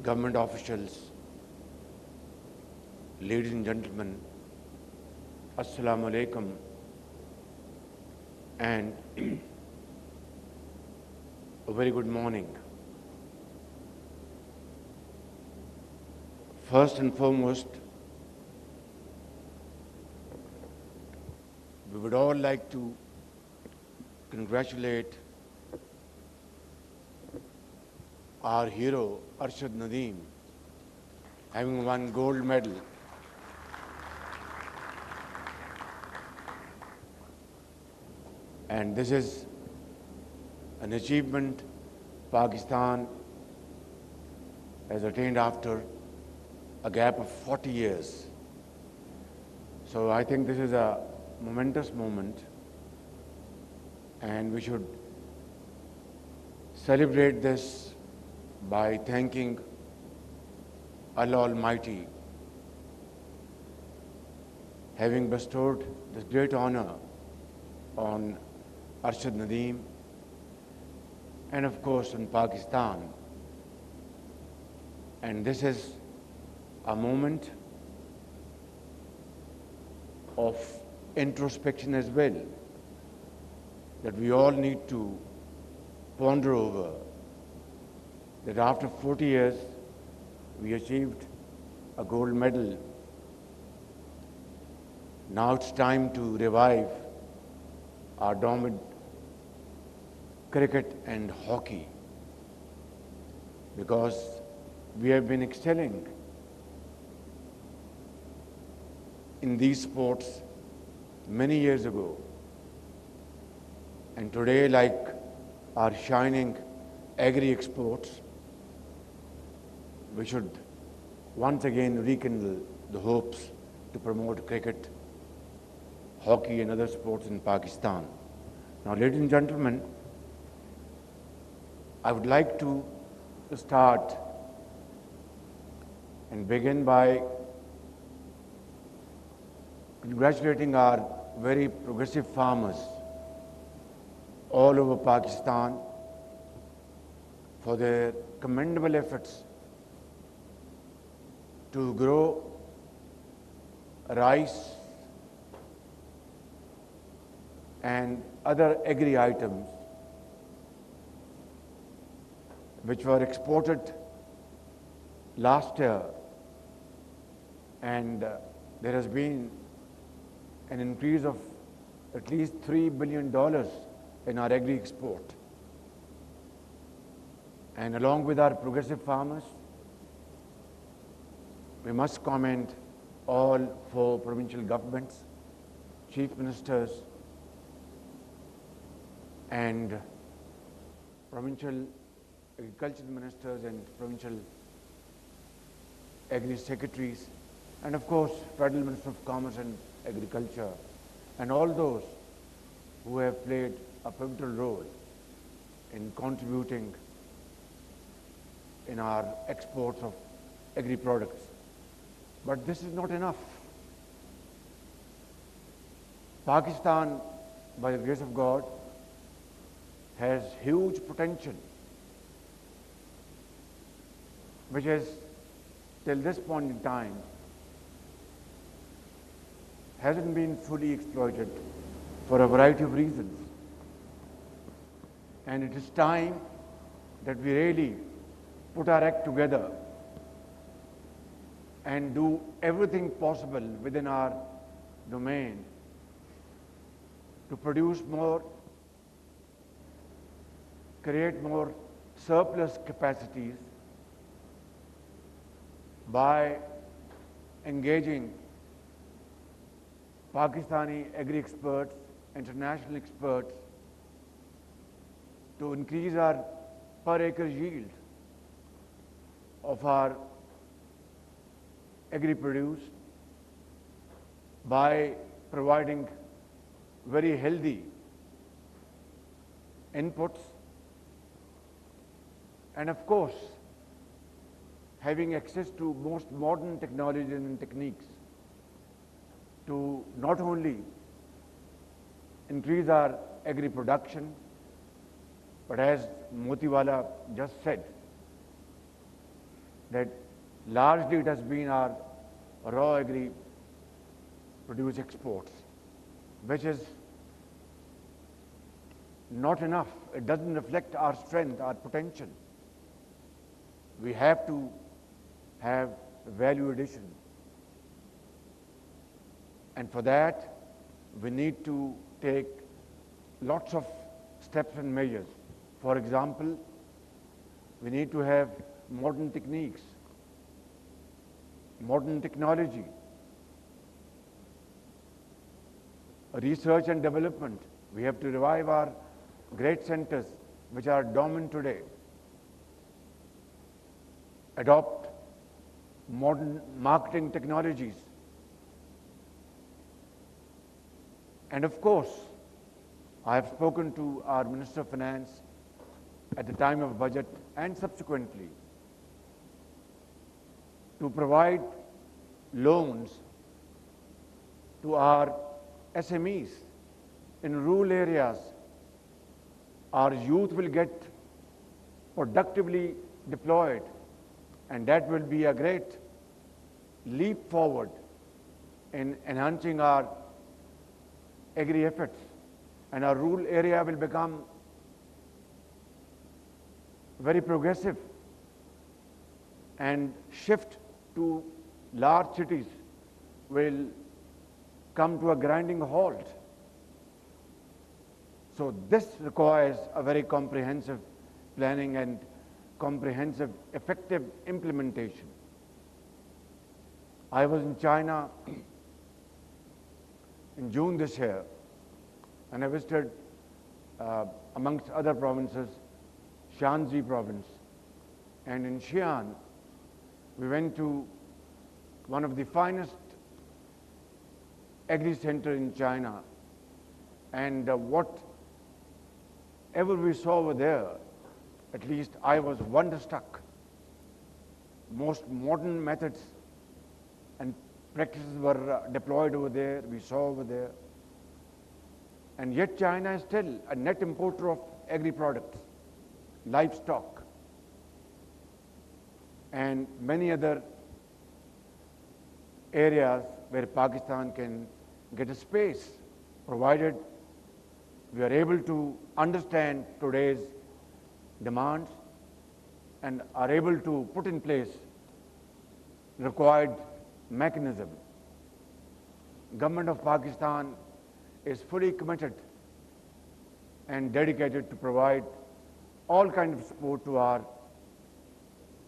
government officials, ladies and gentlemen, Assalamu alaikum and a very good morning. First and foremost, we would all like to congratulate our hero, Arshad Nadeem, having won gold medal. And this is an achievement Pakistan has attained after a gap of 40 years. So I think this is a momentous moment, and we should celebrate this by thanking Allah Almighty, having bestowed this great honor on Arshad Nadeem and of course in Pakistan. And this is a moment of introspection as well, that we all need to ponder over, that after 40 years we achieved a gold medal. Now it's time to revive our dormant cricket and hockey, because we have been excelling in these sports many years ago. And today, like our shining agri-exports, we should once again rekindle the hopes to promote cricket, hockey and other sports in Pakistan. Now, ladies and gentlemen, I would like to start and begin by congratulating our very progressive farmers all over Pakistan for their commendable efforts to grow rice and other agri items which were exported last year, and there has been an increase of at least $3 billion in our agri export. And along with our progressive farmers, we must commend all 4 provincial governments, chief ministers and provincial agricultural ministers and provincial agri secretaries, and of course Federal Minister of Commerce and Agriculture, and all those who have played a pivotal role in contributing in our exports of agri products. But this is not enough. Pakistan, by the grace of God, has huge potential, which is till this point in time hasn't been fully exploited for a variety of reasons. And it is time that we really put our act together and do everything possible within our domain to produce more, create more surplus capacities by engaging Pakistani agri-experts, international experts, to increase our per acre yield of our agri-produce by providing very healthy inputs, and of course having access to most modern technologies and techniques to not only increase our agri-production, but as Motiwala just said, that largely it has been our raw agri produce exports, which is not enough. It doesn't reflect our strength, our potential. We have to have value addition. And for that, we need to take lots of steps and measures. For example, we need to have modern techniques, modern technology, research and development. We have to revive our great centers which are dormant today, adopt modern marketing technologies, and of course, I have spoken to our Minister of Finance at the time of budget and subsequently to provide loans to our SMEs in rural areas. Our youth will get productively deployed, and that will be a great leap forward in enhancing our agri efforts, and our rural area will become very progressive and shift to large cities will come to a grinding halt. So this requires a very comprehensive planning and comprehensive, effective implementation. I was in China in June this year, and I visited, amongst other provinces, Shanxi province. And in Xi'an, we went to one of the finest agri center in China. And whatever we saw over there, at least I was wonderstruck. Most modern methods and practices were deployed over there, we saw over there. And yet China is still a net importer of agri products, livestock, and many other areas where Pakistan can get a space, provided we are able to understand today's demands and are able to put in place required mechanism. Government of Pakistan is fully committed and dedicated to provide all kinds of support to our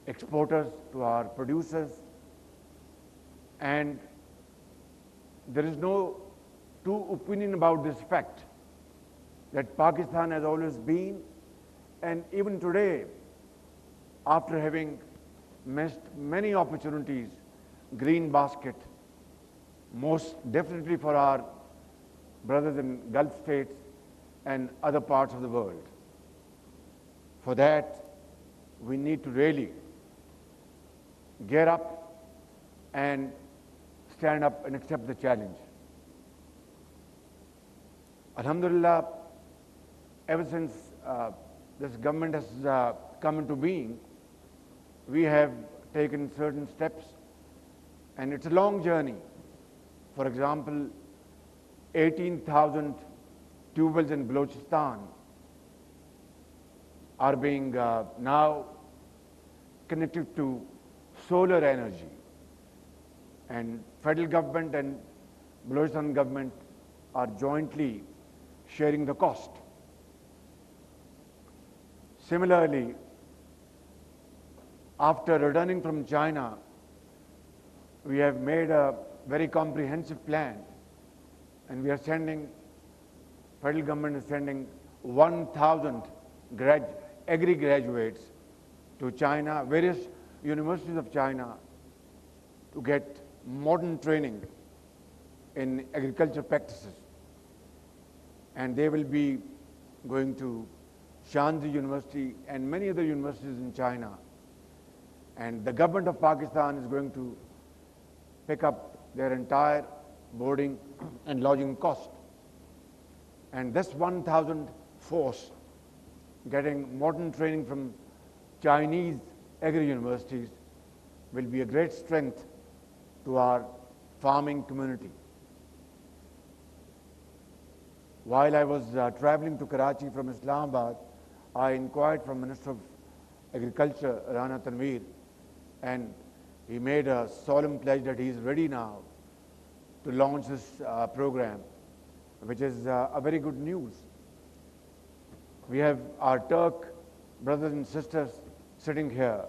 exporters, to our producers, and there is no two opinion about this fact that Pakistan has always been, and even today, after having missed many opportunities, green basket, most definitely for our brothers in Gulf states and other parts of the world. For that, we need to really gear up and stand up and accept the challenge. Alhamdulillah, ever since this government has come into being, we have taken certain steps, and it's a long journey. For example, 18,000 tubewells in Balochistan are being now connected to solar energy, and federal government and Balochistan government are jointly sharing the cost. Similarly, after returning from China, we have made a very comprehensive plan, and we are sending, federal government is sending 1,000 agri graduates to China, various universities of China, to get modern training in agriculture practices. And they will be going to Shanxi University and many other universities in China. And the government of Pakistan is going to pick up their entire boarding and lodging cost. And this 1,000 force getting modern training from Chinese agri universities will be a great strength to our farming community. While I was traveling to Karachi from Islamabad, I inquired from Minister of Agriculture, Rana Tanveer, and he made a solemn pledge that he is ready now to launch this program, which is a very good news. We have our Turk brothers and sisters sitting here,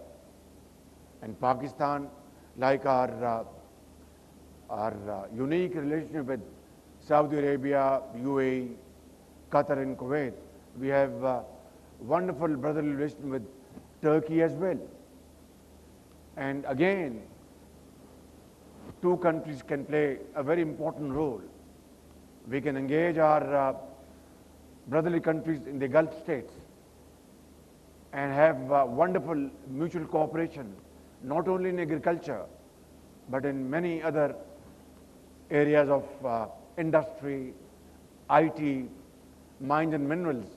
and Pakistan, like our unique relationship with Saudi Arabia, UAE, Qatar and Kuwait, we have wonderful brotherly relation with Turkey as well. And again, two countries can play a very important role. We can engage our brotherly countries in the Gulf states and have wonderful mutual cooperation, not only in agriculture, but in many other areas of industry, IT, mines and minerals.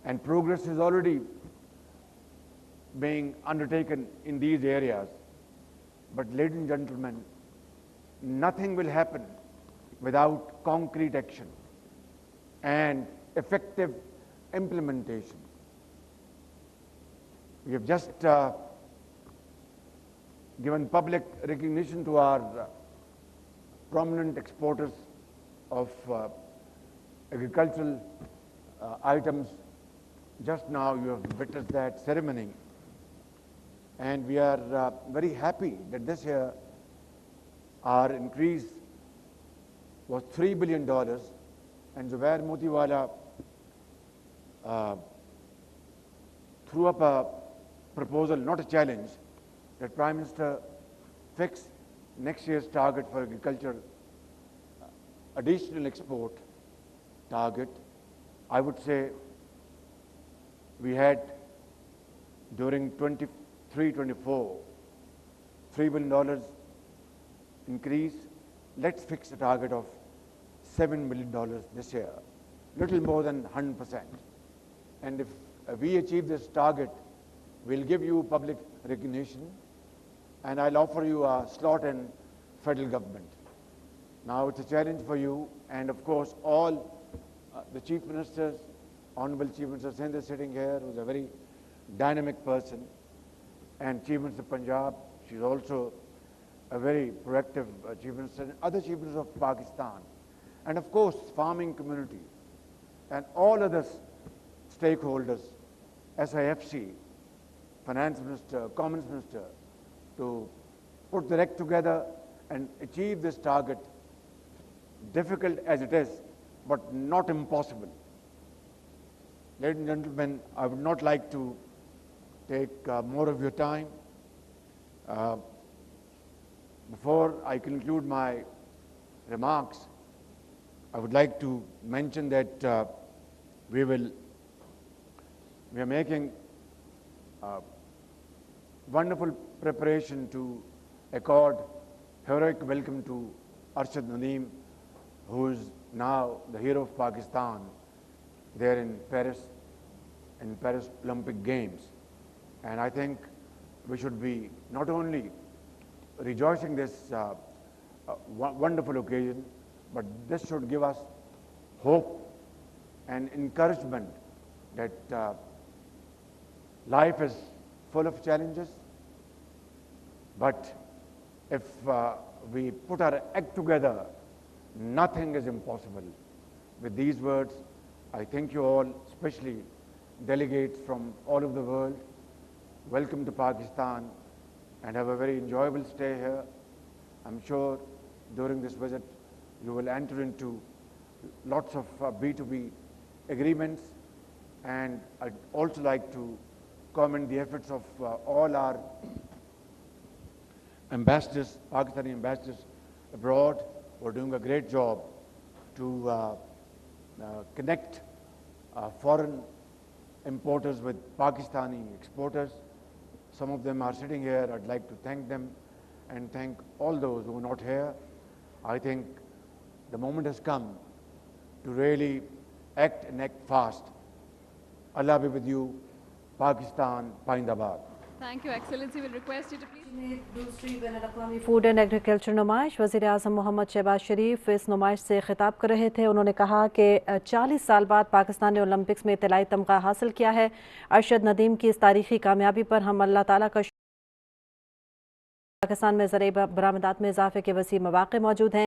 And progress is already being undertaken in these areas. But ladies and gentlemen, nothing will happen without concrete action and effective implementation. We have just given public recognition to our prominent exporters of agricultural items. Just now you have witnessed that ceremony. And we are very happy that this year our increase was $3 billion, and Zubair Motiwala threw up a proposal, not a challenge, that Prime Minister fix next year's target for agriculture, additional export target. I would say we had during 23-24, $3 billion increase. Let's fix a target of $7 billion this year, little more than 100%. And if we achieve this target, we'll give you public recognition, and I'll offer you a slot in federal government. Now it's a challenge for you, and of course all the chief ministers, Honorable Chief Minister Singh is sitting here, who's a very dynamic person, and Chief Minister of Punjab, she's also a very proactive Chief Minister, and other Chief Ministers of Pakistan, and of course farming community, and all other stakeholders, SIFC, Finance Minister, Commerce Minister, to put their act together and achieve this target, difficult as it is, but not impossible. Ladies and gentlemen, I would not like to take more of your time. Before I conclude my remarks, I would like to mention that we are making wonderful preparation to accord heroic welcome to Arshad Nadeem, who is now the hero of Pakistan there in Paris Olympic Games. And I think we should be not only rejoicing this wonderful occasion, but this should give us hope and encouragement that life is full of challenges, but if we put our act together, nothing is impossible. With these words, I thank you all, especially delegates from all over the world. Welcome to Pakistan, and have a very enjoyable stay here. I'm sure during this visit you will enter into lots of B2B agreements, and I'd also like to commend the efforts of all our ambassadors, Pakistani ambassadors abroad, who are doing a great job to connect foreign importers with Pakistani exporters. Some of them are sitting here. I'd like to thank them and thank all those who are not here. I think the moment has come to really act and act fast. Allah be with you. Pakistan, Paindabad. Thank you, Excellency. We'll request you to please. दूसरी बैनुल-अक़वामी food and agriculture नुमाइश वज़ीर आज़म मोहम्मद शहबाज शरीफ इस नुमाइश से खिताब कर रहे थे। उन्होंने कहा कि 40 साल बाद पाकिस्तान ने ओलंपिक्स में तिलाई तमगा हासिल किया है। अरशद नदीम की इस तारीखी कामयाबी पर हम अल्लाह ताला का पाकिस्तान में ज़रिए बरामदात में इजाफे के वसी मौक़े मौजूद हैं।